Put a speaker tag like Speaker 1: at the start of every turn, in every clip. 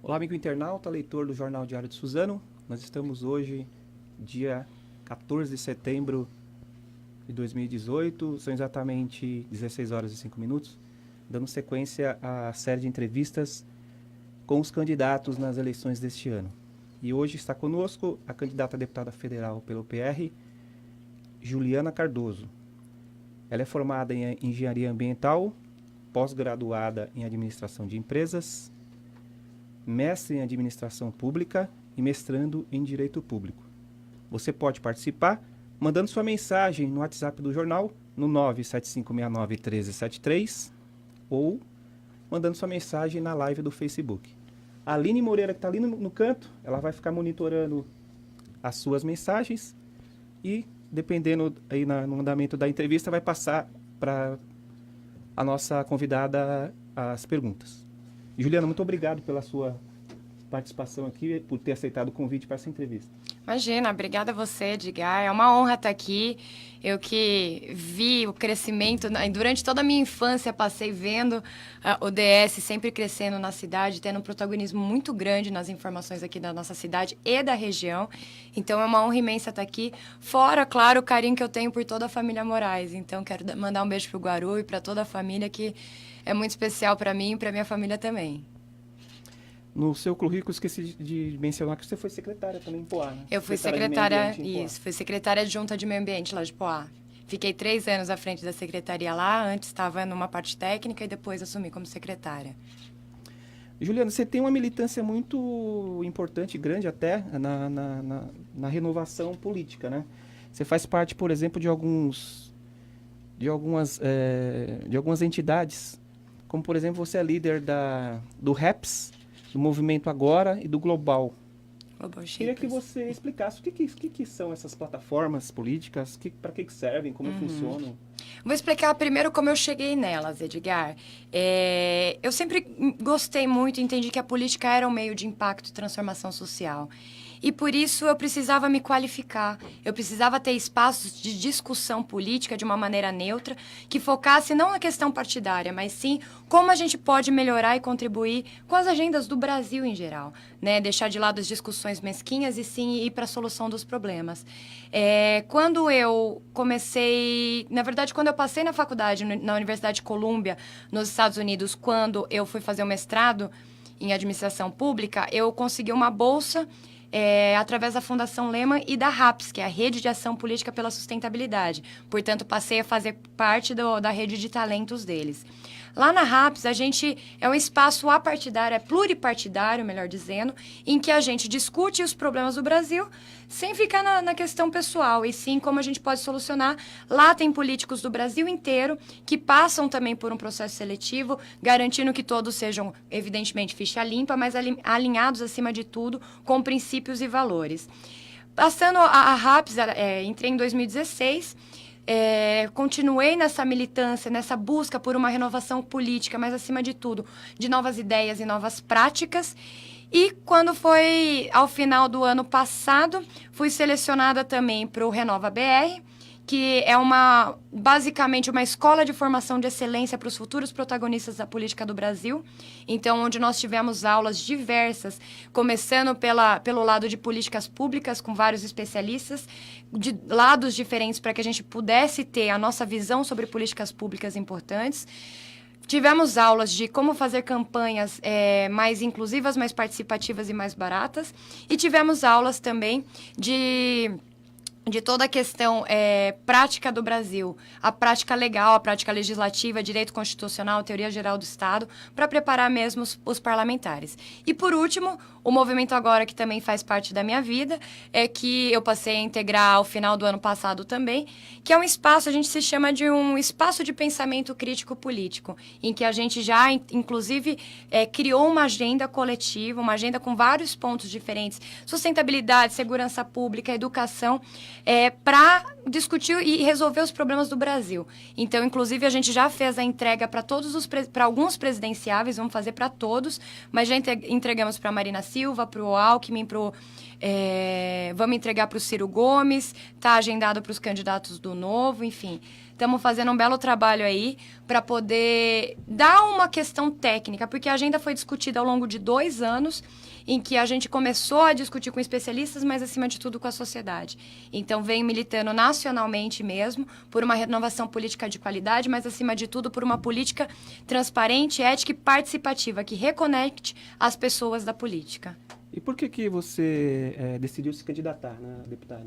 Speaker 1: Olá, amigo internauta, leitor do Jornal Diário de Suzano. Nós estamos hoje, dia 14 de setembro de 2018, são exatamente 16 horas e 5 minutos, dando sequência à série de entrevistas com os candidatos nas eleições deste ano. E hoje está conosco a candidata a deputada federal pelo PR, Juliana Cardoso. Ela é formada em Engenharia Ambiental, pós-graduada em Administração de Empresas, mestre em Administração Pública e mestrando em Direito Público. Você pode participar mandando sua mensagem no WhatsApp do jornal no 975691373 ou mandando sua mensagem na live do Facebook. A Aline Moreira, que está ali no canto, ela vai ficar monitorando as suas mensagens e, dependendo aí no andamento da entrevista, vai passar para a nossa convidada as perguntas. Juliana, muito obrigado pela sua participação aqui, por ter aceitado o convite para essa entrevista.
Speaker 2: Imagina, obrigada a você, Edgar. É uma honra estar aqui. Eu que vi o crescimento, durante toda a minha infância, passei vendo o DS sempre crescendo na cidade, tendo um protagonismo muito grande nas informações aqui da nossa cidade e da região. Então, é uma honra imensa estar aqui. Fora, claro, o carinho que eu tenho por toda a família Moraes. Então, quero mandar um beijo para o Guaru e para toda a família, que é muito especial para mim e para minha família também.
Speaker 1: No seu currículo, esqueci de mencionar que você foi secretária também em Poá, né?
Speaker 2: Eu fui secretária, fui secretária adjunta de meio ambiente lá de Poá. Fiquei 3 anos à frente da secretaria lá, antes estava numa parte técnica e depois assumi como secretária.
Speaker 1: Juliana, você tem uma militância muito importante, grande até, na renovação política, né? Você faz parte, por exemplo, de algumas entidades, como, por exemplo, você é líder do REPS, do Movimento Agora e do Global. Queria que você explicasse o que são essas plataformas políticas, para que servem, como funcionam.
Speaker 2: Vou explicar primeiro como eu cheguei nelas, Edgar. Eu sempre gostei muito e entendi que a política era um meio de impacto e transformação social. E por isso eu precisava me qualificar, eu precisava ter espaços de discussão política de uma maneira neutra, que focasse não na questão partidária, mas sim como a gente pode melhorar e contribuir com as agendas do Brasil em geral, né? Deixar de lado as discussões mesquinhas e sim ir para a solução dos problemas. Quando eu comecei, na verdade, quando eu passei na faculdade, na Universidade de Colômbia, nos Estados Unidos, quando eu fui fazer o mestrado em administração pública, eu consegui uma bolsa através da Fundação Lehman e da RAPS, que é a Rede de Ação Política pela Sustentabilidade. Portanto, passei a fazer parte da rede de talentos deles. Lá na RAPS, a gente é um espaço apartidário, pluripartidário, melhor dizendo, em que a gente discute os problemas do Brasil sem ficar na questão pessoal, e sim como a gente pode solucionar. Lá tem políticos do Brasil inteiro que passam também por um processo seletivo, garantindo que todos sejam, evidentemente, ficha limpa, mas alinhados, acima de tudo, com princípios e valores. Passando a RAPS, entrei em 2016... continuei nessa militância, nessa busca por uma renovação política, mas acima de tudo, de novas ideias e novas práticas. E quando foi ao final do ano passado, fui selecionada também para o Renova BR, que é basicamente uma escola de formação de excelência para os futuros protagonistas da política do Brasil. Então, onde nós tivemos aulas diversas, começando pelo lado de políticas públicas, com vários especialistas, de lados diferentes, para que a gente pudesse ter a nossa visão sobre políticas públicas importantes. Tivemos aulas de como fazer campanhas mais inclusivas, mais participativas e mais baratas. E tivemos aulas também de toda a questão prática do Brasil, a prática legal, a prática legislativa, direito constitucional, teoria geral do Estado, para preparar mesmo os parlamentares. E, por último, o Movimento Agora, que também faz parte da minha vida, que eu passei a integrar ao final do ano passado também, que é um espaço, a gente se chama de um espaço de pensamento crítico político, em que a gente já, inclusive, criou uma agenda coletiva, uma agenda com vários pontos diferentes, sustentabilidade, segurança pública, educação, para discutir e resolver os problemas do Brasil. Então, inclusive, a gente já fez a entrega para alguns presidenciáveis, vamos fazer para todos, mas já entregamos para a Marina Silva, para o Alckmin, vamos entregar para o Ciro Gomes, está agendado para os candidatos do Novo, enfim. estamos fazendo um belo trabalho aí para poder dar uma questão técnica, porque a agenda foi discutida ao longo de 2 anos, em que a gente começou a discutir com especialistas, mas acima de tudo com a sociedade. Então, venho militando nacionalmente mesmo por uma renovação política de qualidade, mas acima de tudo por uma política transparente, ética e participativa, que reconecte as pessoas da política.
Speaker 1: E por que você decidiu se candidatar, né, deputada?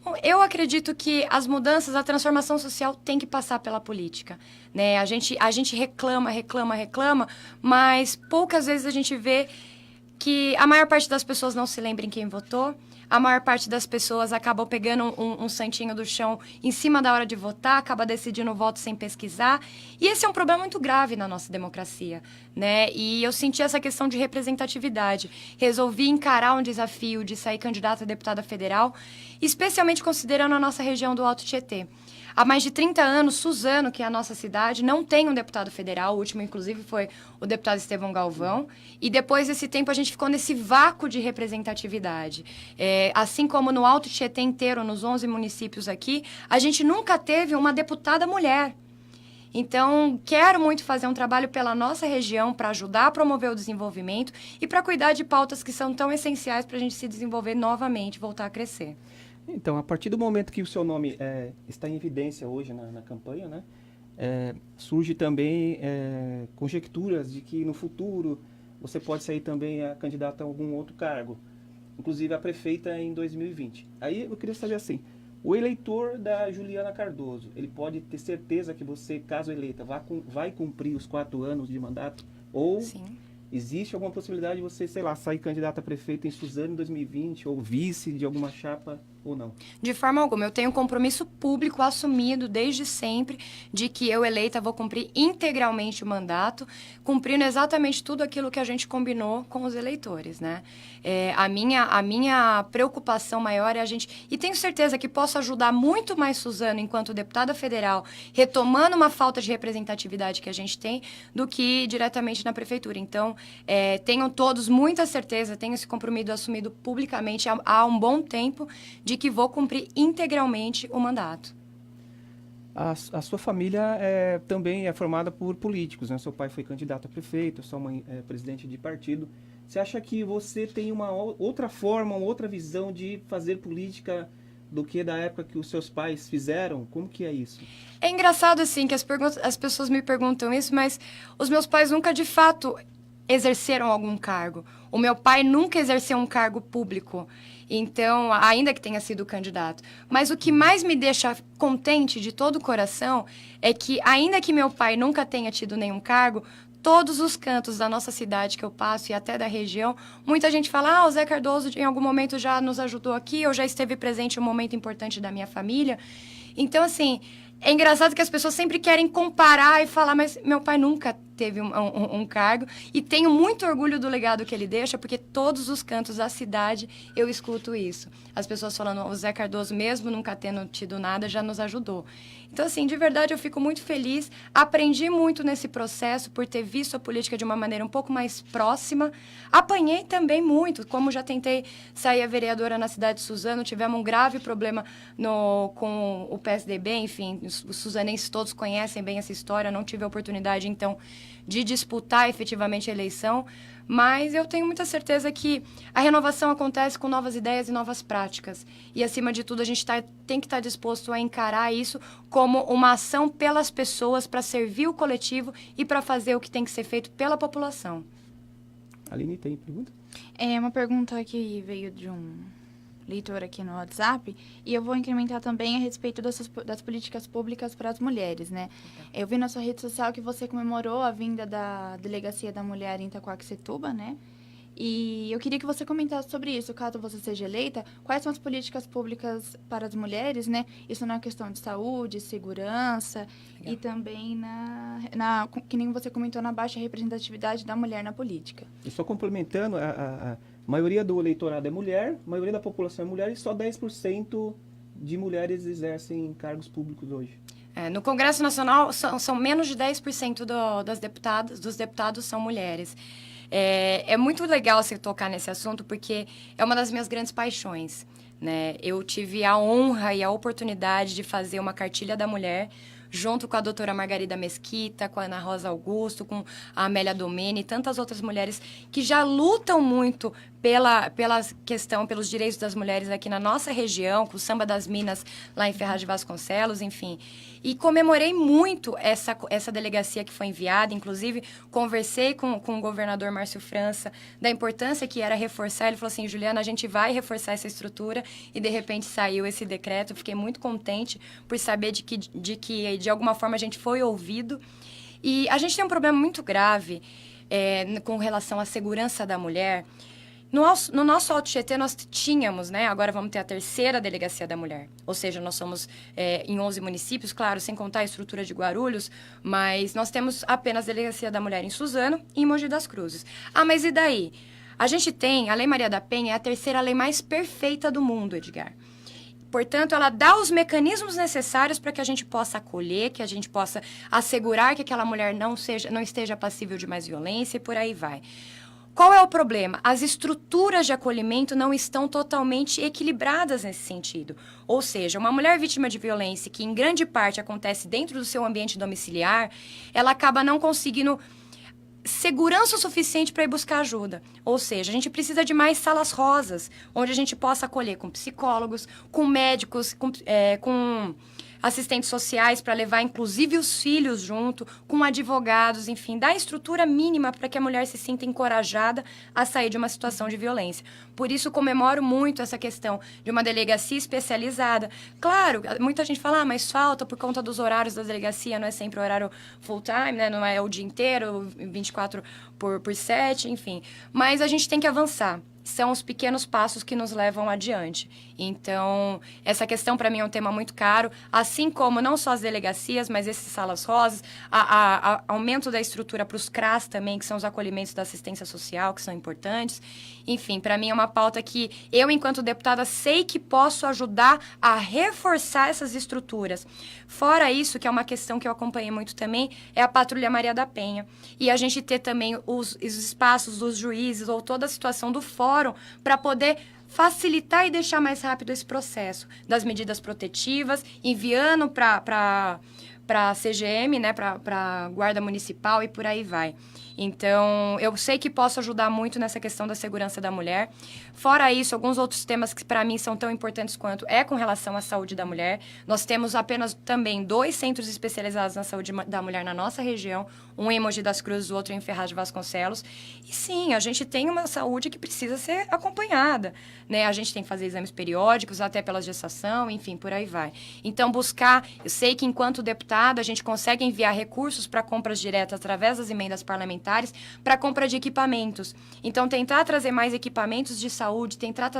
Speaker 2: Bom, eu acredito que as mudanças, a transformação social tem que passar pela política, né? A gente reclama, mas poucas vezes a gente vê que a maior parte das pessoas não se lembra em quem votou, a maior parte das pessoas acabam pegando um santinho do chão em cima da hora de votar, acaba decidindo o voto sem pesquisar, e esse é um problema muito grave na nossa democracia, né? E eu senti essa questão de representatividade, resolvi encarar um desafio de sair candidata a deputada federal, especialmente considerando a nossa região do Alto Tietê. Há mais de 30 anos, Suzano, que é a nossa cidade, não tem um deputado federal. O último, inclusive, foi o deputado Estevão Galvão. E depois desse tempo, a gente ficou nesse vácuo de representatividade. Assim como no Alto Tietê inteiro, nos 11 municípios aqui, a gente nunca teve uma deputada mulher. Então, quero muito fazer um trabalho pela nossa região para ajudar a promover o desenvolvimento e para cuidar de pautas que são tão essenciais para a gente se desenvolver novamente, voltar a crescer.
Speaker 1: Então, a partir do momento que o seu nome está em evidência hoje na campanha, né, surge também conjecturas de que no futuro você pode sair também a candidata a algum outro cargo, inclusive a prefeita em 2020. Aí eu queria saber assim, o eleitor da Juliana Cardoso, ele pode ter certeza que você, caso eleita, vai cumprir os 4 anos de mandato? Ou
Speaker 2: Sim.
Speaker 1: existe alguma possibilidade de você, sei lá, sair candidata a prefeita em Suzano em 2020 ou vice de alguma chapa ou não?
Speaker 2: De forma alguma. Eu tenho um compromisso público assumido desde sempre de que eu eleita vou cumprir integralmente o mandato, cumprindo exatamente tudo aquilo que a gente combinou com os eleitores, né? A minha preocupação maior é a gente... E tenho certeza que posso ajudar muito mais Suzano enquanto deputada federal, retomando uma falta de representatividade que a gente tem, do que diretamente na prefeitura. Então, tenham todos muita certeza, tenho esse compromisso assumido publicamente há um bom tempo, de que vou cumprir integralmente o mandato.
Speaker 1: A sua família também é formada por políticos, né? Seu pai foi candidato a prefeito, sua mãe é presidente de partido. Você acha que você tem uma outra forma, uma outra visão de fazer política do que da época que os seus pais fizeram? Como que é isso?
Speaker 2: É engraçado, assim, que as pessoas me perguntam isso, mas os meus pais nunca, de fato, exerceram algum cargo. O meu pai nunca exerceu um cargo público, então, ainda que tenha sido candidato. Mas o que mais me deixa contente de todo o coração é que, ainda que meu pai nunca tenha tido nenhum cargo, todos os cantos da nossa cidade que eu passo e até da região, muita gente fala, o Zé Cardoso em algum momento já nos ajudou aqui, ou já esteve presente em um momento importante da minha família. Então, assim, é engraçado que as pessoas sempre querem comparar e falar, mas meu pai nunca teve um cargo, e tenho muito orgulho do legado que ele deixa, porque todos os cantos da cidade eu escuto isso. As pessoas falando, o Zé Cardoso, mesmo nunca tendo tido nada, já nos ajudou. Então, assim, de verdade, eu fico muito feliz. Aprendi muito nesse processo por ter visto a política de uma maneira um pouco mais próxima. Apanhei também muito, como já tentei sair a vereadora na cidade de Suzano, tivemos um grave problema com o PSDB, enfim, os suzanenses todos conhecem bem essa história, não tive a oportunidade, então, de disputar efetivamente a eleição, mas eu tenho muita certeza que a renovação acontece com novas ideias e novas práticas. E, acima de tudo, a gente tem que estar disposto a encarar isso como uma ação pelas pessoas, para servir o coletivo e para fazer o que tem que ser feito pela população.
Speaker 1: Aline, tem pergunta?
Speaker 3: É uma pergunta que veio de um leitor aqui no WhatsApp, e eu vou incrementar também a respeito das políticas públicas para as mulheres, né? Eu vi na sua rede social que você comemorou a vinda da Delegacia da Mulher em Itaquaquecetuba, né? E eu queria que você comentasse sobre isso, caso você seja eleita, quais são as políticas públicas para as mulheres, né? Isso na questão de saúde, segurança. Legal. E também que nem você comentou, na baixa representatividade da mulher na política.
Speaker 1: E só complementando, a maioria do eleitorado é mulher, a maioria da população é mulher, e só 10% de mulheres exercem cargos públicos hoje.
Speaker 2: No Congresso Nacional, são menos de 10% dos deputados são mulheres. É muito legal você tocar nesse assunto, porque é uma das minhas grandes paixões, né? Eu tive a honra e a oportunidade de fazer uma cartilha da mulher junto com a doutora Margarida Mesquita, com a Ana Rosa Augusto, com a Amélia Domene e tantas outras mulheres que já lutam muito pela questão, pelos direitos das mulheres aqui na nossa região, com o Samba das Minas lá em Ferraz de Vasconcelos, enfim. E comemorei muito essa delegacia que foi enviada, inclusive conversei com o governador Márcio França da importância que era reforçar. Ele falou assim, Juliana, a gente vai reforçar essa estrutura, e de repente saiu esse decreto. Fiquei muito contente por saber de que de alguma forma a gente foi ouvido. E a gente tem um problema muito grave com relação à segurança da mulher. No nosso Alto Tietê, nós tínhamos, né? Agora vamos ter a 3ª Delegacia da Mulher. Ou seja, nós somos em 11 municípios, claro, sem contar a estrutura de Guarulhos, mas nós temos apenas a Delegacia da Mulher em Suzano e em Mogi das Cruzes. Ah, mas e daí? A gente tem, a Lei Maria da Penha é a 3ª lei mais perfeita do mundo, Edgar. Portanto, ela dá os mecanismos necessários para que a gente possa acolher, que a gente possa assegurar que aquela mulher não esteja passível de mais violência e por aí vai. Qual é o problema? As estruturas de acolhimento não estão totalmente equilibradas nesse sentido. Ou seja, uma mulher vítima de violência, que em grande parte acontece dentro do seu ambiente domiciliar, ela acaba não conseguindo segurança o suficiente para ir buscar ajuda. Ou seja, a gente precisa de mais salas rosas, onde a gente possa acolher com psicólogos, com médicos, com assistentes sociais para levar inclusive os filhos junto, com advogados, enfim, dar a estrutura mínima para que a mulher se sinta encorajada a sair de uma situação de violência. Por isso, comemoro muito essa questão de uma delegacia especializada. Claro, muita gente fala, mas falta por conta dos horários da delegacia, não é sempre horário full time, né? Não é o dia inteiro, 24 por 7, enfim. Mas a gente tem que avançar. São os pequenos passos que nos levam adiante. Então, essa questão para mim é um tema muito caro, assim como não só as delegacias, mas esses salas rosas, aumento da estrutura para os CRAS também, que são os acolhimentos da assistência social, que são importantes. Enfim, para mim é uma pauta que eu, enquanto deputada, sei que posso ajudar a reforçar essas estruturas. Fora isso, que é uma questão que eu acompanhei muito também, é a Patrulha Maria da Penha. E a gente ter também os espaços dos juízes ou toda a situação do fórum para poder facilitar e deixar mais rápido esse processo das medidas protetivas, enviando para a CGM, né, para a Guarda Municipal e por aí vai. Então, eu sei que posso ajudar muito nessa questão da segurança da mulher. Fora isso, alguns outros temas que para mim são tão importantes quanto é com relação à saúde da mulher. Nós temos apenas também 2 centros especializados na saúde da mulher na nossa região, um em Mogi das Cruzes, o outro em Ferraz de Vasconcelos. E sim, a gente tem uma saúde que precisa ser acompanhada, né? A gente tem que fazer exames periódicos, até pela gestação, enfim, por aí vai. Então, buscar, eu sei que enquanto deputada a gente consegue enviar recursos para compras diretas através das emendas parlamentares para compra de equipamentos. Então, tentar trazer mais equipamentos de saúde, tentar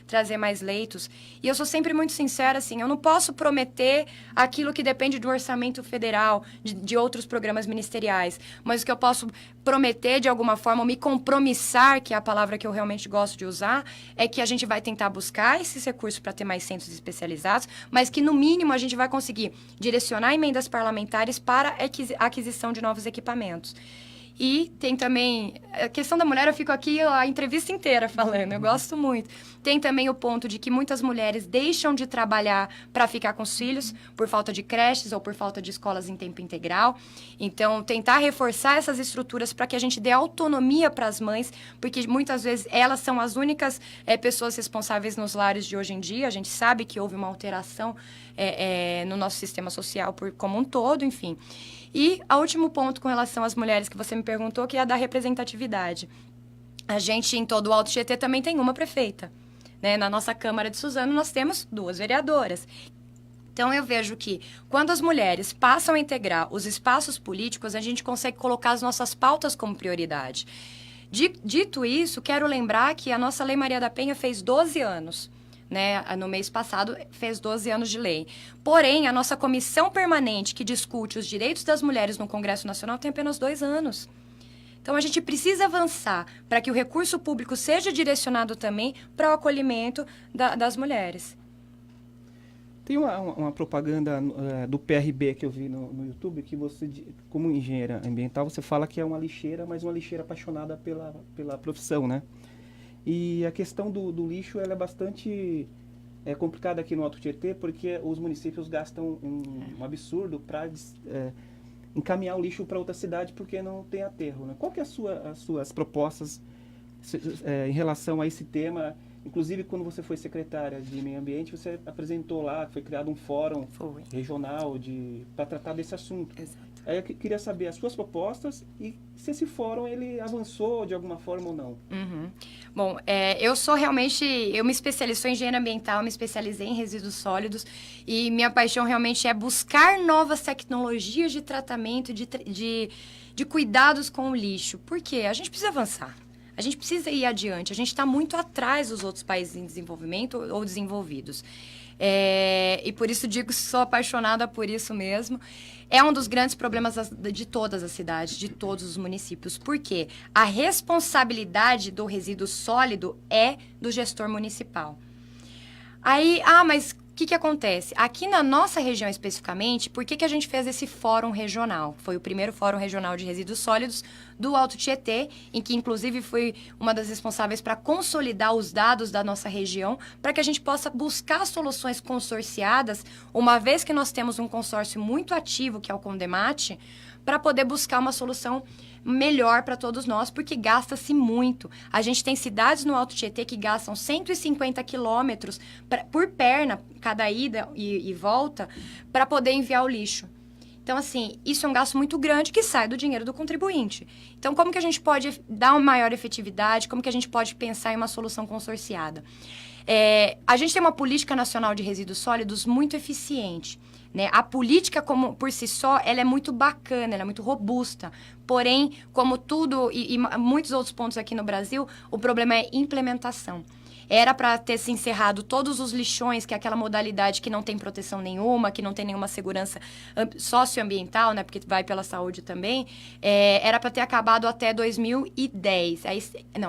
Speaker 2: trazer mais leitos. E eu sou sempre muito sincera, assim, eu não posso prometer aquilo que depende do orçamento federal, de outros programas ministeriais, mas o que eu posso prometer, de alguma forma, me compromissar, que é a palavra que eu realmente gosto de usar, é que a gente vai tentar buscar esses recursos para ter mais centros especializados, mas que, no mínimo, a gente vai conseguir direcionar emendas parlamentares para a aquisição de novos equipamentos. E tem também... A questão da mulher, eu fico aqui a entrevista inteira falando, eu gosto muito. Tem também o ponto de que muitas mulheres deixam de trabalhar para ficar com os filhos, por falta de creches ou por falta de escolas em tempo integral. Então, tentar reforçar essas estruturas para que a gente dê autonomia para as mães, porque muitas vezes elas são as únicas pessoas responsáveis nos lares de hoje em dia. A gente sabe que houve uma alteração no nosso sistema social como um todo, enfim. E o último ponto com relação às mulheres que você me perguntou, que é a da representatividade. A gente, em todo o Alto Tietê, também tem uma prefeita, né? Na nossa Câmara de Suzano, nós temos 2 vereadoras. Então, eu vejo que, quando as mulheres passam a integrar os espaços políticos, a gente consegue colocar as nossas pautas como prioridade. Dito isso, quero lembrar que a nossa Lei Maria da Penha fez 12 anos. Né, no mês passado, fez 12 anos de lei. Porém, a nossa comissão permanente que discute os direitos das mulheres no Congresso Nacional tem apenas 2 anos. Então, a gente precisa avançar para que o recurso público seja direcionado também para o acolhimento das mulheres.
Speaker 1: Tem uma propaganda do PRB que eu vi no YouTube, que você, como engenheira ambiental, você fala que é uma lixeira, mas uma lixeira apaixonada pela profissão, né? E a questão do lixo, ela é bastante é complicado aqui no Alto Tietê porque os municípios gastam um absurdo para encaminhar o lixo para outra cidade porque não tem aterro, né? Qual que é as suas propostas em relação a esse tema? Inclusive, quando você foi secretária de Meio Ambiente, você apresentou lá, foi criado um fórum regional para tratar desse assunto.
Speaker 2: Exato.
Speaker 1: Aí eu queria saber as suas propostas e se esse fórum ele avançou de alguma forma ou não.
Speaker 2: Bom, eu me especializei, sou engenheira ambiental, me especializei em resíduos sólidos e minha paixão realmente é buscar novas tecnologias de tratamento, de cuidados com o lixo. Por quê? A gente precisa avançar. A gente precisa ir adiante. A gente está muito atrás dos outros países em desenvolvimento ou desenvolvidos. E por isso digo que sou apaixonada por isso mesmo. É um dos grandes problemas de todas as cidades, de todos os municípios. Por quê? A responsabilidade do resíduo sólido é do gestor municipal. Aí, mas o que acontece? Aqui na nossa região especificamente, por que a gente fez esse fórum regional? Foi o primeiro fórum regional de resíduos sólidos do Alto Tietê, em que inclusive fui uma das responsáveis para consolidar os dados da nossa região, para que a gente possa buscar soluções consorciadas, uma vez que nós temos um consórcio muito ativo, que é o Condemate, para poder buscar uma solução melhor para todos nós, porque gasta-se muito. A gente tem cidades no Alto Tietê que gastam 150 quilômetros por perna, cada ida e volta, para poder enviar o lixo. Então, assim, isso é um gasto muito grande que sai do dinheiro do contribuinte. Então, como que a gente pode dar uma maior efetividade? Como que a gente pode pensar em uma solução consorciada? A gente tem uma política nacional de resíduos sólidos muito eficiente. Né? A política, como por si só, ela é muito bacana, ela é muito robusta. Porém, como tudo e muitos outros pontos aqui no Brasil, o problema é implementação. Era para ter se encerrado todos os lixões, que é aquela modalidade que não tem proteção nenhuma, que não tem nenhuma segurança socioambiental, né, porque vai pela saúde também. Era para ter acabado até 2010.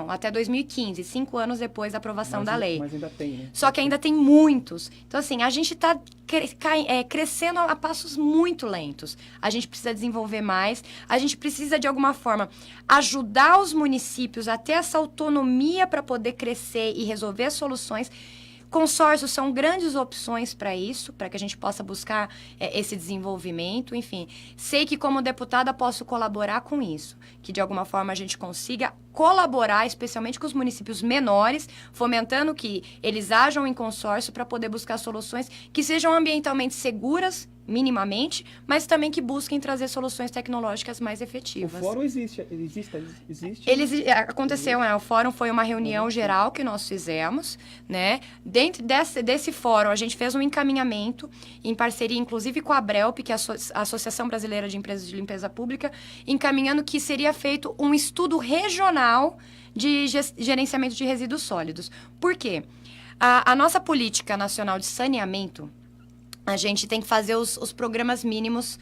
Speaker 2: Até 2015, 5 anos depois da aprovação da lei.
Speaker 1: Mas ainda tem, né?
Speaker 2: Só que ainda tem muitos. Então, assim, a gente está crescendo a passos muito lentos. A gente precisa desenvolver mais. A gente precisa, de alguma forma, ajudar os municípios a ter essa autonomia para poder crescer e resolver soluções. Consórcios são grandes opções para isso, para que a gente possa buscar esse desenvolvimento. Enfim, sei que como deputada posso colaborar com isso, que de alguma forma a gente consiga colaborar, especialmente com os municípios menores, fomentando que eles ajam em consórcio para poder buscar soluções que sejam ambientalmente seguras, minimamente, mas também que busquem trazer soluções tecnológicas mais efetivas.
Speaker 1: O fórum existe.
Speaker 2: Aconteceu, né? O fórum foi uma reunião geral que nós fizemos, né? Dentro desse fórum, a gente fez um encaminhamento em parceria, inclusive, com a ABRELP, que é a Associação Brasileira de Empresas de Limpeza Pública, encaminhando que seria feito um estudo regional de gerenciamento de resíduos sólidos. Por quê? A nossa política nacional de saneamento, a gente tem que fazer os programas mínimos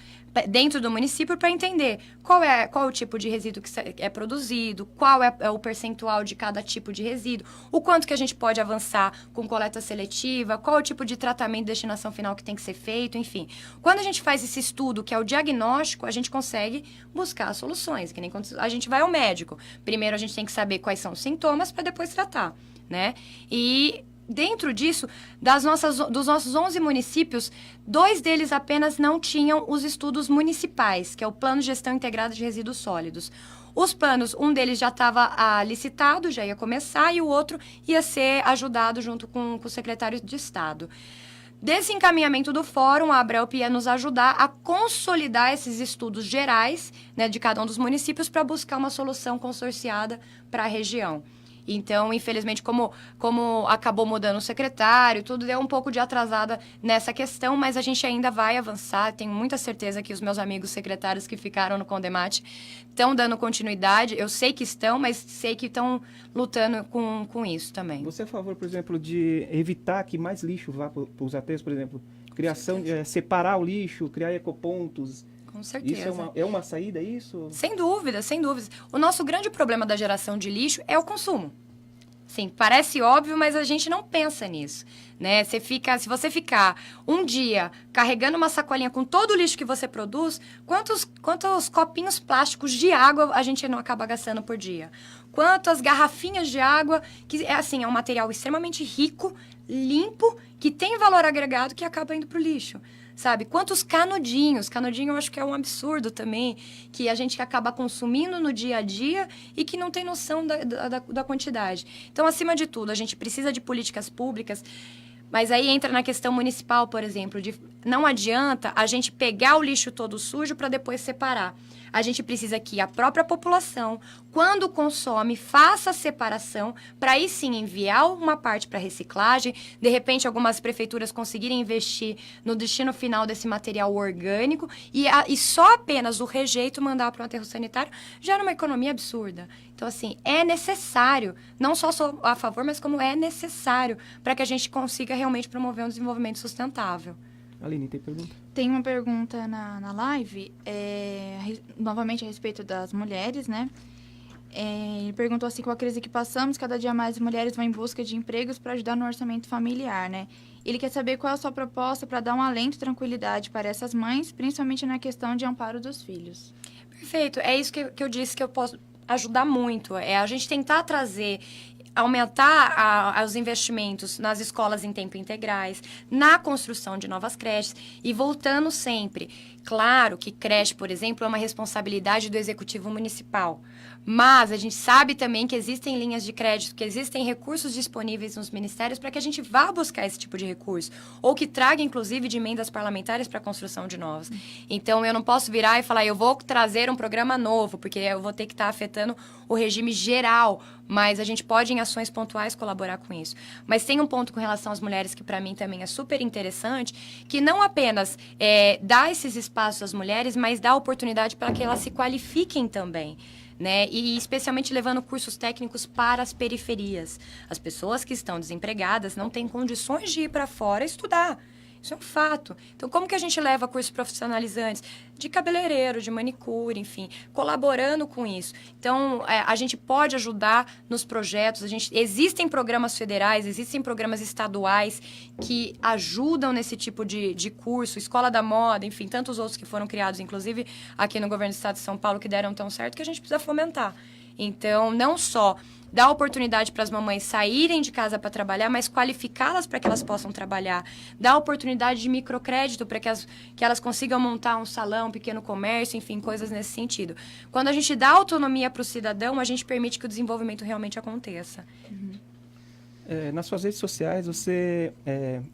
Speaker 2: dentro do município para entender qual o tipo de resíduo que é produzido, qual é o percentual de cada tipo de resíduo, o quanto que a gente pode avançar com coleta seletiva, qual o tipo de tratamento e destinação final que tem que ser feito, enfim. Quando a gente faz esse estudo, que é o diagnóstico, a gente consegue buscar soluções, que nem quando a gente vai ao médico. Primeiro a gente tem que saber quais são os sintomas para depois tratar, né? E dentro disso, dos nossos 11 municípios, 2 deles apenas não tinham os estudos municipais, que é o Plano de Gestão Integrada de Resíduos Sólidos. Os planos, um deles já estava licitado, já ia começar, e o outro ia ser ajudado junto com o secretário de Estado. Desse encaminhamento do fórum, a ABRELP ia nos ajudar a consolidar esses estudos gerais, né, de cada um dos municípios para buscar uma solução consorciada para a região. Então, infelizmente, como acabou mudando o secretário, tudo deu um pouco de atrasada nessa questão, mas a gente ainda vai avançar. Tenho muita certeza que os meus amigos secretários que ficaram no Condemate estão dando continuidade. Eu sei que estão, mas sei que estão lutando com isso também.
Speaker 1: Você é a favor, por exemplo, de evitar que mais lixo vá para os aterros, por exemplo? Criação, separar o lixo, criar ecopontos.
Speaker 2: Com certeza.
Speaker 1: Isso é uma saída, isso?
Speaker 2: Sem dúvida, sem dúvida. O nosso grande problema da geração de lixo é o consumo. Sim, parece óbvio, mas a gente não pensa nisso, né? Se você ficar um dia carregando uma sacolinha com todo o lixo que você produz, quantos copinhos plásticos de água a gente não acaba gastando por dia? quanto as garrafinhas de água, que é um material extremamente rico, limpo, que tem valor agregado, que acaba indo pro lixo. Sabe? Quantos canudinhos. Canudinho eu acho que é um absurdo também, que a gente acaba consumindo no dia a dia e que não tem noção da quantidade. Então, acima de tudo, a gente precisa de políticas públicas, mas aí entra na questão municipal, por exemplo, de não adianta a gente pegar o lixo todo sujo para depois separar. A gente precisa que a própria população, quando consome, faça a separação, para aí sim enviar uma parte para reciclagem. De repente, algumas prefeituras conseguirem investir no destino final desse material orgânico e só apenas o rejeito mandar para um aterro sanitário, já era uma economia absurda. Então, assim, é necessário, não só sou a favor, mas como é necessário para que a gente consiga realmente promover um desenvolvimento sustentável.
Speaker 1: Aline, tem pergunta?
Speaker 3: Tem uma pergunta na live, novamente a respeito das mulheres, né? Ele perguntou assim, com a crise que passamos, cada dia mais mulheres vão em busca de empregos para ajudar no orçamento familiar, né? Ele quer saber qual é a sua proposta para dar um alento e tranquilidade para essas mães, principalmente na questão de amparo dos filhos.
Speaker 2: Perfeito, é isso que eu disse que eu posso ajudar muito. É a gente tentar aumentar os investimentos nas escolas em tempo integrais, na construção de novas creches e voltando sempre. Claro que creche, por exemplo, é uma responsabilidade do Executivo Municipal, mas a gente sabe também que existem linhas de crédito, que existem recursos disponíveis nos ministérios para que a gente vá buscar esse tipo de recurso, ou que traga, inclusive, de emendas parlamentares para a construção de novas. Então, eu não posso virar e falar, eu vou trazer um programa novo, porque eu vou ter que estar afetando o regime geral, mas a gente pode, em ações pontuais, colaborar com isso. Mas tem um ponto com relação às mulheres que, para mim, também é super interessante, que não apenas dá esses espaços às mulheres, mas dá oportunidade para que elas se qualifiquem também. Né? E especialmente levando cursos técnicos para as periferias. As pessoas que estão desempregadas não têm condições de ir para fora estudar. Isso é um fato. Então, como que a gente leva cursos profissionalizantes? De cabeleireiro, de manicure, enfim, colaborando com isso. Então, a gente pode ajudar nos projetos. Existem programas federais, existem programas estaduais que ajudam nesse tipo de curso. Escola da Moda, enfim, tantos outros que foram criados, inclusive aqui no governo do estado de São Paulo, que deram tão certo, que a gente precisa fomentar. Então, não só dar oportunidade para as mamães saírem de casa para trabalhar, mas qualificá-las para que elas possam trabalhar. Dar oportunidade de microcrédito para que elas consigam montar um salão, um pequeno comércio, enfim, coisas nesse sentido. Quando a gente dá autonomia para o cidadão, a gente permite que o desenvolvimento realmente aconteça.
Speaker 3: Uhum.
Speaker 1: Nas suas redes sociais, você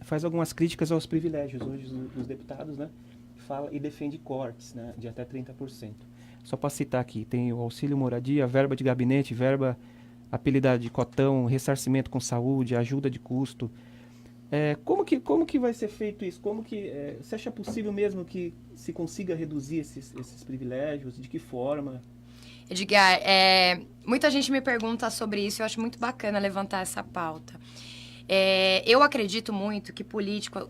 Speaker 1: faz algumas críticas aos privilégios hoje dos deputados, né? Fala e defende cortes, né, de até 30%. Só para citar aqui, tem o auxílio moradia, verba de gabinete, verba apelidada de cotão, ressarcimento com saúde, ajuda de custo. Como que vai ser feito isso? Você acha possível mesmo que se consiga reduzir esses privilégios? De que forma?
Speaker 2: Edgar, muita gente me pergunta sobre isso, eu acho muito bacana levantar essa pauta. Eu acredito muito que político...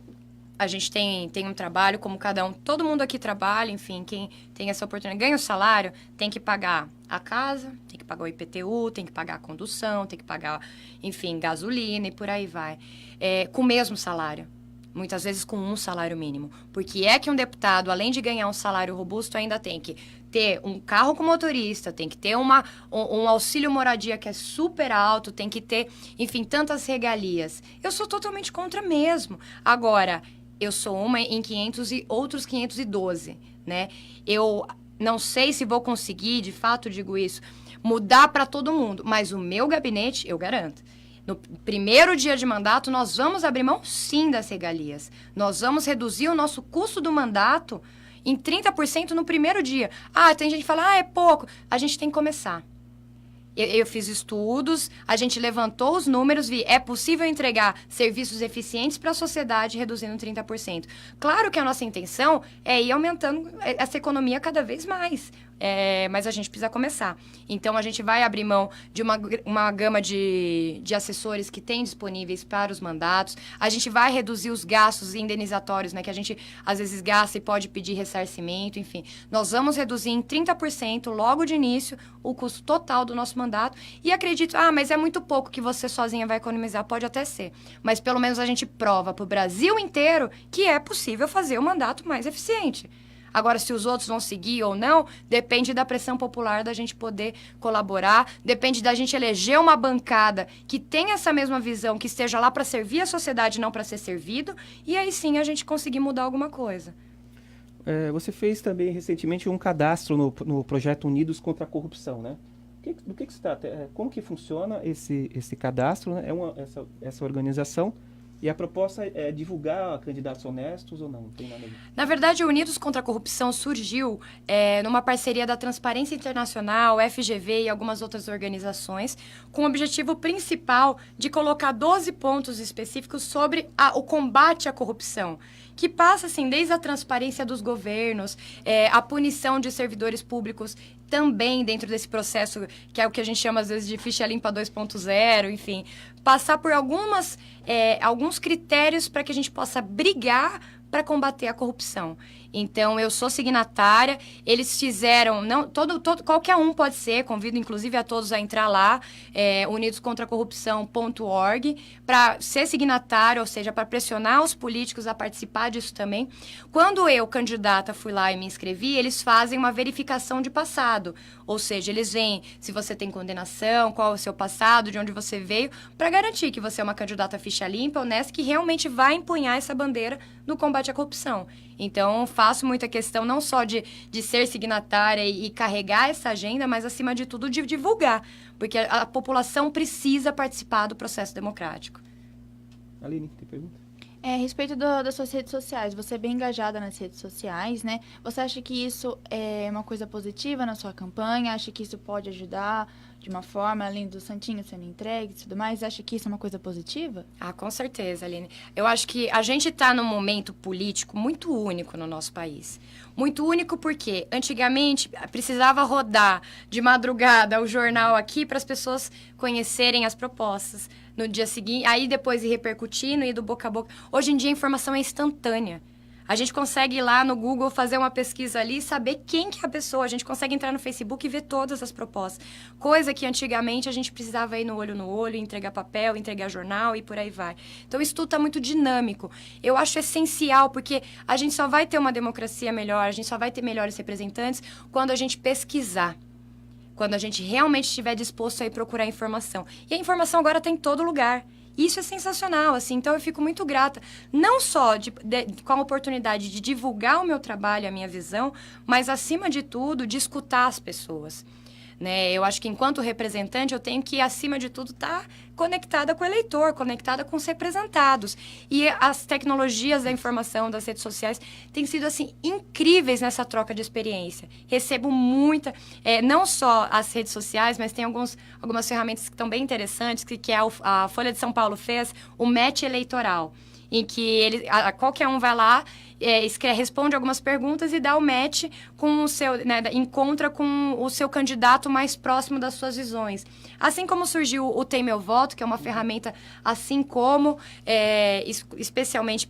Speaker 2: A gente tem um trabalho como cada um, todo mundo aqui trabalha, enfim, quem tem essa oportunidade, ganha o salário, tem que pagar a casa, tem que pagar o IPTU, tem que pagar a condução, tem que pagar, enfim, gasolina e por aí vai. Com o mesmo salário, muitas vezes com um salário mínimo. Porque que um deputado, além de ganhar um salário robusto, ainda tem que ter um carro com motorista, tem que ter um auxílio moradia que é super alto, tem que ter, enfim, tantas regalias. Eu sou totalmente contra mesmo. Agora... Eu sou uma em 500 e outros 512, né? Eu não sei se vou conseguir, de fato digo isso, mudar para todo mundo, mas o meu gabinete, eu garanto. No primeiro dia de mandato, nós vamos abrir mão, sim, das regalias. Nós vamos reduzir o nosso custo do mandato em 30% no primeiro dia. Tem gente que fala, é pouco. A gente tem que começar. Eu fiz estudos, a gente levantou os números, é possível entregar serviços eficientes para a sociedade reduzindo 30%. Claro que a nossa intenção é ir aumentando essa economia cada vez mais, mas a gente precisa começar. Então, a gente vai abrir mão de uma gama de assessores que tem disponíveis para os mandatos, a gente vai reduzir os gastos indenizatórios, né, que a gente às vezes gasta e pode pedir ressarcimento, enfim. Nós vamos reduzir em 30% logo de início o custo total do nosso mandato e acredito, mas é muito pouco que você sozinha vai economizar, pode até ser, mas pelo menos a gente prova para o Brasil inteiro que é possível fazer o mandato mais eficiente. Agora, se os outros vão seguir ou não, depende da pressão popular da gente poder colaborar, depende da gente eleger uma bancada que tenha essa mesma visão, que esteja lá para servir a sociedade, não para ser servido, e aí sim a gente conseguir mudar alguma coisa.
Speaker 1: Você fez também recentemente um cadastro no projeto Unidos contra a Corrupção, né? Do que se trata? Como que funciona esse cadastro, né? Essa organização? E a proposta é divulgar candidatos honestos ou não? Não tem nada a ver.
Speaker 2: Na verdade, o Unidos contra a Corrupção surgiu numa parceria da Transparência Internacional, FGV e algumas outras organizações, com o objetivo principal de colocar 12 pontos específicos sobre o combate à corrupção, que passa, assim, desde a transparência dos governos, a punição de servidores públicos também dentro desse processo, que é o que a gente chama, às vezes, de ficha limpa 2.0, enfim, passar por alguns critérios para que a gente possa brigar para combater a corrupção. Então, eu sou signatária, eles fizeram, qualquer um pode ser, convido inclusive a todos a entrar lá, unidoscontracorrupção.org, para ser signatário, ou seja, para pressionar os políticos a participar disso também. Quando eu, candidata, fui lá e me inscrevi, eles fazem uma verificação de passado, ou seja, eles veem se você tem condenação, qual é o seu passado, de onde você veio, para garantir que você é uma candidata ficha limpa, honesta, que realmente vai empunhar essa bandeira no combate à corrupção. Então, faço muita questão não só de ser signatária e carregar essa agenda, mas, acima de tudo, de divulgar, porque a população precisa participar do processo democrático.
Speaker 1: Aline, tem pergunta?
Speaker 3: A respeito das suas redes sociais, você é bem engajada nas redes sociais, né? Você acha que isso é uma coisa positiva na sua campanha? Acha que isso pode ajudar de uma forma, além do santinho sendo entregue e tudo mais? Acha que isso é uma coisa positiva?
Speaker 2: Ah, com certeza, Aline. Eu acho que a gente está num momento político muito único no nosso país. Muito único porque, antigamente, precisava rodar de madrugada o jornal aqui para as pessoas conhecerem as propostas. No dia seguinte, aí depois ir repercutindo, ir do boca a boca. Hoje em dia a informação é instantânea. A gente consegue ir lá no Google, fazer uma pesquisa ali e saber quem que é a pessoa. A gente consegue entrar no Facebook e ver todas as propostas. Coisa que antigamente a gente precisava ir no olho, entregar papel, entregar jornal e por aí vai. Então isso tudo está muito dinâmico. Eu acho essencial, porque a gente só vai ter uma democracia melhor, a gente só vai ter melhores representantes quando a gente pesquisar. Quando a gente realmente estiver disposto a ir procurar informação. E a informação agora está em todo lugar. Isso é sensacional, assim, então eu fico muito grata, não só com a oportunidade de divulgar o meu trabalho, a minha visão, mas, acima de tudo, de escutar as pessoas. Né? Eu acho que, enquanto representante, eu tenho que, acima de tudo, estar conectada com o eleitor, conectada com os representados. E as tecnologias da informação, das redes sociais, têm sido, assim, incríveis nessa troca de experiência. Recebo muita, não só as redes sociais, mas tem algumas ferramentas que estão bem interessantes, que a Folha de São Paulo fez, o match eleitoral, em que qualquer um vai lá, responde algumas perguntas e dá o match com o seu, né, encontra com o seu candidato mais próximo das suas visões. Assim como surgiu o Tem Meu Voto, que é uma ferramenta assim como, especialmente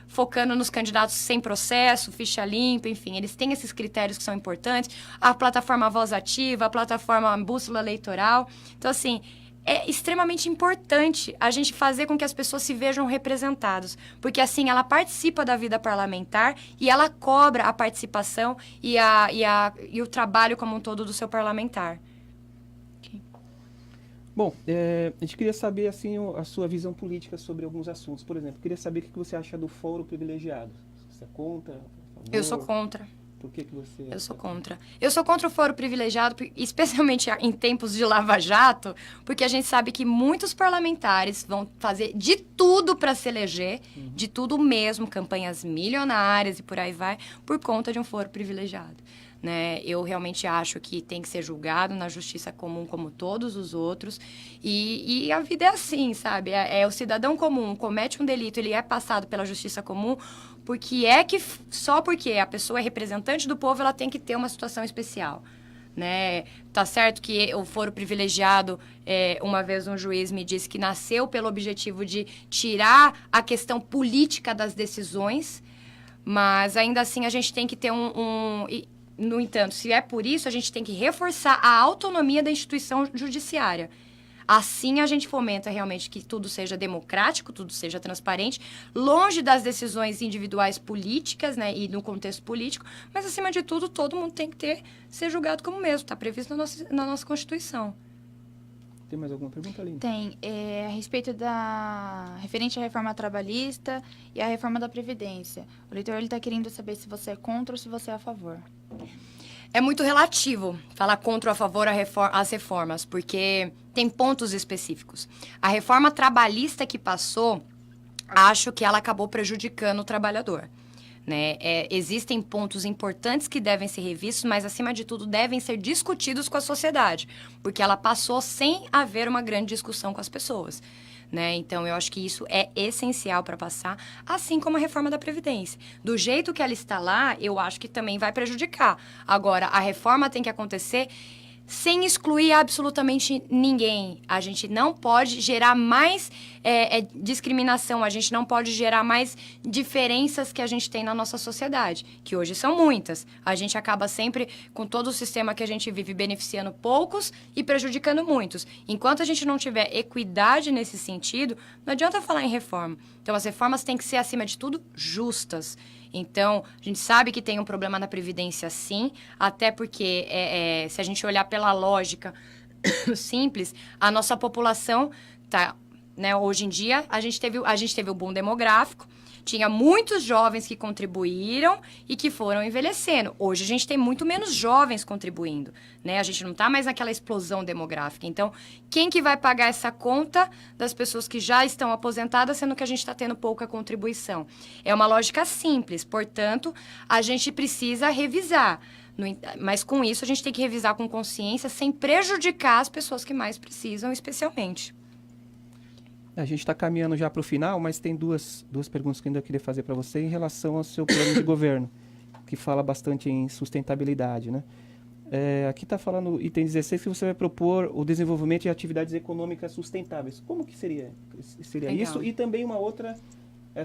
Speaker 2: focando nos candidatos sem processo, ficha limpa, enfim, eles têm esses critérios que são importantes. A plataforma Voz Ativa, a plataforma Bússola Eleitoral. Então, assim, é extremamente importante a gente fazer com que as pessoas se vejam representadas, porque assim ela participa da vida parlamentar e ela cobra a participação e o trabalho como um todo do seu parlamentar.
Speaker 3: Okay.
Speaker 1: Bom, a gente queria saber assim, a sua visão política sobre alguns assuntos. Por exemplo, queria saber o que você acha do foro privilegiado. Você é contra? A favor?
Speaker 2: Eu sou contra.
Speaker 1: Por que você...
Speaker 2: Eu sou contra. Eu sou contra o foro privilegiado, especialmente em tempos de Lava Jato, porque a gente sabe que muitos parlamentares vão fazer de tudo para se eleger, de tudo mesmo, campanhas milionárias e por aí vai, por conta de um foro privilegiado. Né? Eu realmente acho que tem que ser julgado na justiça comum como todos os outros. E a vida é assim, sabe? O cidadão comum comete um delito, ele é passado pela justiça comum, só porque a pessoa é representante do povo, ela tem que ter uma situação especial. Né? Tá certo que o foro privilegiado, uma vez um juiz me disse que nasceu pelo objetivo de tirar a questão política das decisões, mas ainda assim a gente tem que ter No entanto, se é por isso, a gente tem que reforçar a autonomia da instituição judiciária. Assim a gente fomenta realmente que tudo seja democrático, tudo seja transparente, longe das decisões individuais políticas, né, e no contexto político, mas acima de tudo, todo mundo tem que ser julgado como mesmo, está previsto na nossa Constituição.
Speaker 1: Tem mais alguma pergunta, Aline?
Speaker 3: Tem, a respeito referente à reforma trabalhista e à reforma da Previdência. O leitor está querendo saber se você é contra ou se você é a favor.
Speaker 2: É muito relativo falar contra ou a favor as reformas, porque tem pontos específicos. A reforma trabalhista que passou, acho que ela acabou prejudicando o trabalhador. Né? Existem pontos importantes que devem ser revistos, mas, acima de tudo, devem ser discutidos com a sociedade, porque ela passou sem haver uma grande discussão com as pessoas. Né? Então, eu acho que isso é essencial para passar, assim como a reforma da Previdência. Do jeito que ela está lá, eu acho que também vai prejudicar. Agora, a reforma tem que acontecer sem excluir absolutamente ninguém. A gente não pode gerar mais discriminação, a gente não pode gerar mais diferenças que a gente tem na nossa sociedade, que hoje são muitas. A gente acaba sempre, com todo o sistema que a gente vive, beneficiando poucos e prejudicando muitos. Enquanto a gente não tiver equidade nesse sentido, não adianta falar em reforma. Então, as reformas têm que ser, acima de tudo, justas. Então, a gente sabe que tem um problema na Previdência, sim, até porque, se a gente olhar pela lógica simples, a nossa população tá, né, hoje em dia, a gente teve o boom demográfico, tinha muitos jovens que contribuíram e que foram envelhecendo. Hoje a gente tem muito menos jovens contribuindo, né? A gente não está mais naquela explosão demográfica. Então, quem que vai pagar essa conta das pessoas que já estão aposentadas, sendo que a gente está tendo pouca contribuição? É uma lógica simples, portanto, a gente precisa revisar. Mas com isso, a gente tem que revisar com consciência, sem prejudicar as pessoas que mais precisam, especialmente.
Speaker 1: A gente está caminhando já para o final, mas tem duas perguntas que eu ainda queria fazer para você em relação ao seu plano de governo, que fala bastante em sustentabilidade, né? Aqui está falando, item 16, que você vai propor o desenvolvimento de atividades econômicas sustentáveis. Como que seria isso? E também uma outra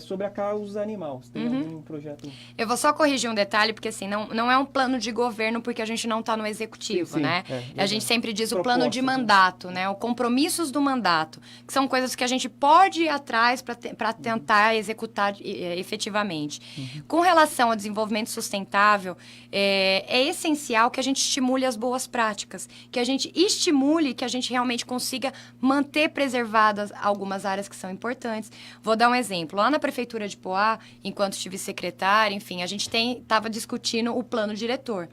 Speaker 1: sobre a causa animal. Você tem algum projeto?
Speaker 2: Eu vou só corrigir um detalhe, porque assim, não é um plano de governo, porque a gente não está no executivo,
Speaker 1: sim,
Speaker 2: né? A gente sempre diz o plano de
Speaker 1: Propostas,
Speaker 2: mandato, né? O compromissos do mandato, que são coisas que a gente pode ir atrás para tentar executar efetivamente. Com relação ao desenvolvimento sustentável, é essencial que a gente estimule as boas práticas, que a gente estimule, que a gente realmente consiga manter preservadas algumas áreas que são importantes. Vou dar um exemplo. Lá na Prefeitura de Poá, enquanto estive secretária, enfim, a gente estava discutindo o plano diretor.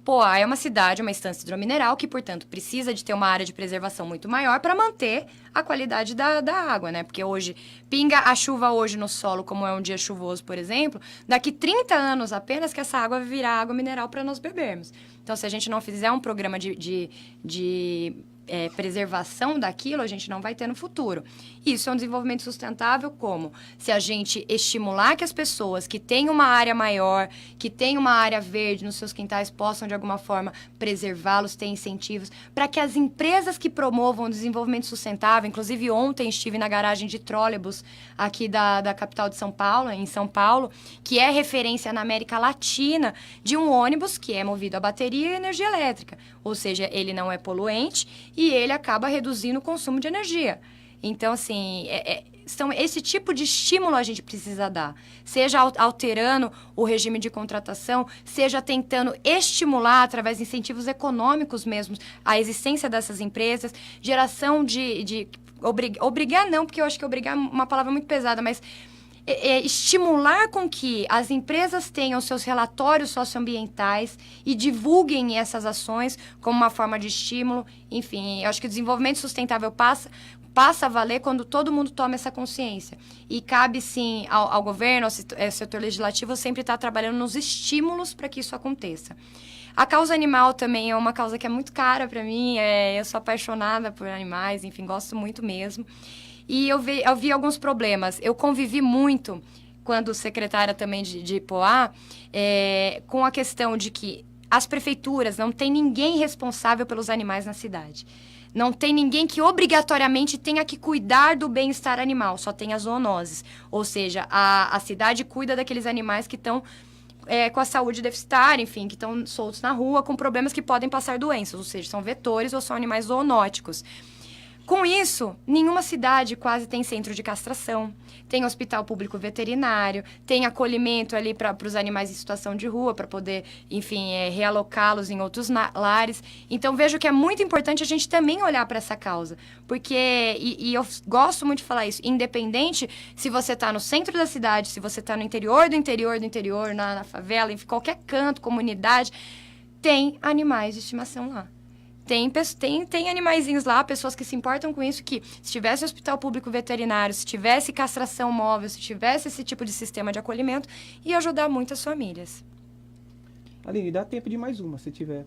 Speaker 2: Poá é uma cidade, uma estância hidromineral, que, portanto, precisa de ter uma área de preservação muito maior para manter a qualidade da água, né? Porque hoje, pinga a chuva hoje no solo, como é um dia chuvoso, por exemplo, daqui 30 anos apenas que essa água virá água mineral para nós bebermos. Então, se a gente não fizer um programa de preservação daquilo, a gente não vai ter no futuro. Isso é um desenvolvimento sustentável como? Se a gente estimular que as pessoas que têm uma área maior, que têm uma área verde nos seus quintais, possam, de alguma forma, preservá-los, ter incentivos, para que as empresas que promovam o desenvolvimento sustentável, inclusive ontem estive na garagem de trólebus aqui da capital de São Paulo, em São Paulo, que é referência na América Latina de um ônibus que é movido a bateria e energia elétrica. Ou seja, ele não é poluente e ele acaba reduzindo o consumo de energia. Então, assim, esse tipo de estímulo a gente precisa dar. Seja alterando o regime de contratação, seja tentando estimular, através de incentivos econômicos mesmo, a existência dessas empresas, geração obrigar não, porque eu acho que obrigar é uma palavra muito pesada, mas estimular com que as empresas tenham seus relatórios socioambientais e divulguem essas ações como uma forma de estímulo. Enfim, eu acho que o desenvolvimento sustentável passa a valer quando todo mundo toma essa consciência. E cabe, sim, ao governo, ao setor legislativo, sempre estar trabalhando nos estímulos para que isso aconteça. A causa animal também é uma causa que é muito cara para mim. Eu sou apaixonada por animais, enfim, gosto muito mesmo. E eu vi alguns problemas. Eu convivi muito, quando secretária também de Poá, com a questão de que as prefeituras não tem ninguém responsável pelos animais na cidade. Não tem ninguém que obrigatoriamente tenha que cuidar do bem-estar animal, só tem as zoonoses. Ou seja, a cidade cuida daqueles animais que estão com a saúde deficitária, enfim, que estão soltos na rua com problemas que podem passar doenças, ou seja, são vetores ou são animais zoonóticos. Com isso, nenhuma cidade quase tem centro de castração, tem hospital público veterinário, tem acolhimento ali para os animais em situação de rua, para poder, enfim, realocá-los em outros lares. Então, vejo que é muito importante a gente também olhar para essa causa, porque, e eu gosto muito de falar isso, independente se você está no centro da cidade, se você está no interior do interior do interior, na favela, em qualquer canto, comunidade, tem animais de estimação lá. Tem animaizinhos lá, pessoas que se importam com isso, que se tivesse hospital público veterinário, se tivesse castração móvel, se tivesse esse tipo de sistema de acolhimento, ia ajudar muitas famílias.
Speaker 1: Aline, dá tempo de mais uma, se tiver.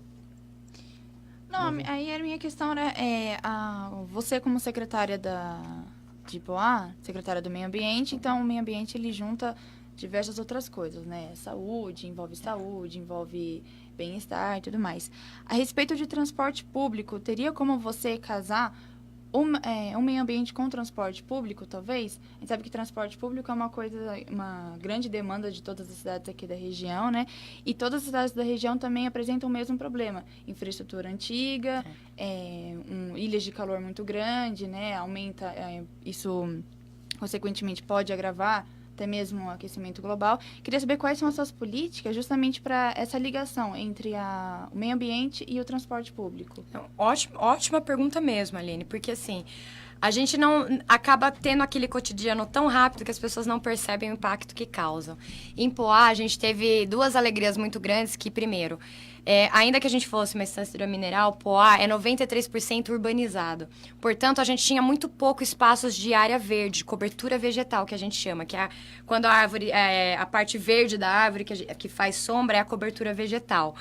Speaker 3: Não, aí a minha questão era, você como secretária de Poá, secretária do meio ambiente, então o meio ambiente ele junta diversas outras coisas, né? Saúde, envolve bem-estar e tudo mais. A respeito de transporte público, teria como você casar o meio ambiente com o transporte público, talvez? A gente sabe que transporte público é uma grande demanda de todas as cidades aqui da região, né? E todas as cidades da região também apresentam o mesmo problema. Infraestrutura antiga, ilhas de calor muito grande, né? Aumenta, isso consequentemente pode agravar até mesmo o aquecimento global. Queria saber quais são as suas políticas justamente para essa ligação entre o meio ambiente e o transporte público.
Speaker 2: Ótima pergunta mesmo, Aline, porque assim, a gente não acaba tendo aquele cotidiano tão rápido que as pessoas não percebem o impacto que causam. Em Poá, a gente teve duas alegrias muito grandes, que primeiro, ainda que a gente fosse uma estância mineral, Poá é 93% urbanizado. Portanto, a gente tinha muito pouco espaços de área verde, cobertura vegetal, que a gente chama, que é quando a árvore, a parte verde da árvore que faz sombra é a cobertura vegetal.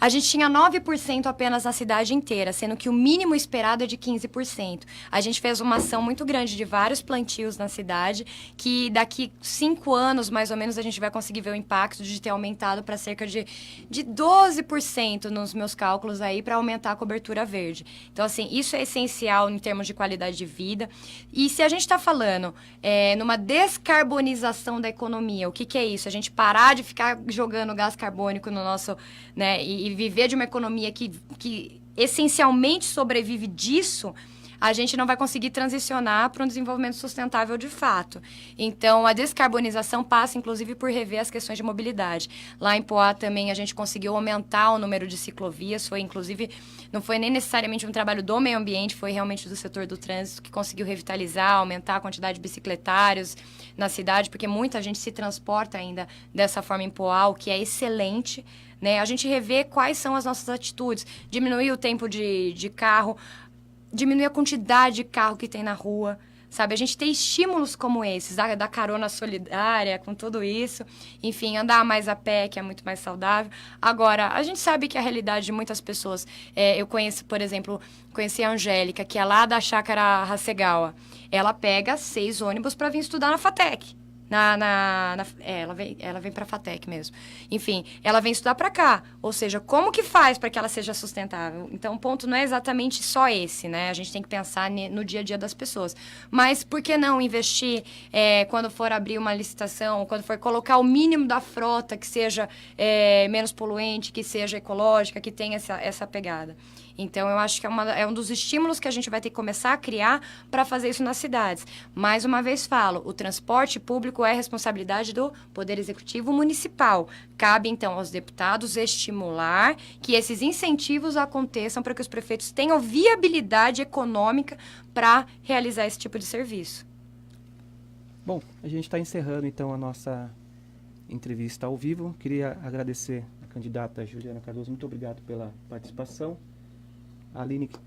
Speaker 2: A gente tinha 9% apenas na cidade inteira, sendo que o mínimo esperado é de 15%. A gente fez uma ação muito grande de vários plantios na cidade, que daqui 5 anos, mais ou menos, a gente vai conseguir ver o impacto de ter aumentado para cerca de 12% nos meus cálculos aí, para aumentar a cobertura verde. Então, assim, isso é essencial em termos de qualidade de vida. E se a gente está falando numa descarbonização da economia, o que é isso? A gente parar de ficar jogando gás carbônico no nosso, né, e viver de uma economia que essencialmente sobrevive disso, a gente não vai conseguir transicionar para um desenvolvimento sustentável de fato. Então, a descarbonização passa, inclusive, por rever as questões de mobilidade. Lá em Poá também a gente conseguiu aumentar o número de ciclovias, foi, inclusive, não foi nem necessariamente um trabalho do meio ambiente, foi realmente do setor do trânsito que conseguiu revitalizar, aumentar a quantidade de bicicletários na cidade, porque muita gente se transporta ainda dessa forma em Poá, o que é excelente, né? A gente revê quais são as nossas atitudes, diminuir o tempo de carro, diminuir a quantidade de carro que tem na rua, sabe? A gente tem estímulos como esses, da carona solidária, com tudo isso. Enfim, andar mais a pé, que é muito mais saudável. Agora, a gente sabe que a realidade de muitas pessoas... eu conheço, por exemplo, a Angélica, que é lá da Chácara Hasegawa. Ela pega 6 ônibus para vir estudar na FATEC. Ela vem para a FATEC mesmo. Enfim, ela vem estudar para cá. Ou seja, como que faz para que ela seja sustentável? Então, o ponto não é exatamente só esse, né? A gente tem que pensar no dia a dia das pessoas. Mas por que não investir quando for abrir uma licitação, quando for colocar o mínimo da frota que seja menos poluente, que seja ecológica, que tenha essa pegada? Então, eu acho que é um dos estímulos que a gente vai ter que começar a criar para fazer isso nas cidades. Mais uma vez falo, o transporte público é responsabilidade do Poder Executivo Municipal. Cabe, então, aos deputados estimular que esses incentivos aconteçam para que os prefeitos tenham viabilidade econômica para realizar esse tipo de serviço.
Speaker 1: Bom, a gente está encerrando, então, a nossa entrevista ao vivo. Queria agradecer a candidata Juliana Cardoso. Muito obrigado pela participação. A Aline, que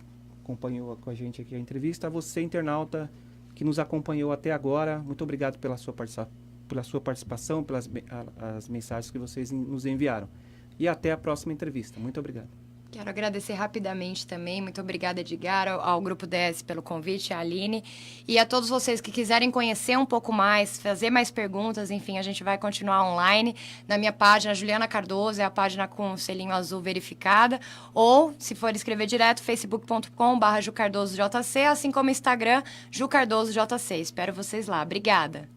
Speaker 1: acompanhou com a gente aqui a entrevista. A você, internauta, que nos acompanhou até agora, muito obrigado pela sua participação, pelas as mensagens que vocês nos enviaram. E até a próxima entrevista. Muito obrigado.
Speaker 2: Quero agradecer rapidamente também, muito obrigada, Edgar, ao Grupo DS pelo convite, a Aline, e a todos vocês que quiserem conhecer um pouco mais, fazer mais perguntas, enfim, a gente vai continuar online na minha página, Juliana Cardoso, é a página com o selinho azul verificada, ou, se for escrever direto, facebook.com/jucardosojc, assim como Instagram, jucardosojc. Espero vocês lá. Obrigada.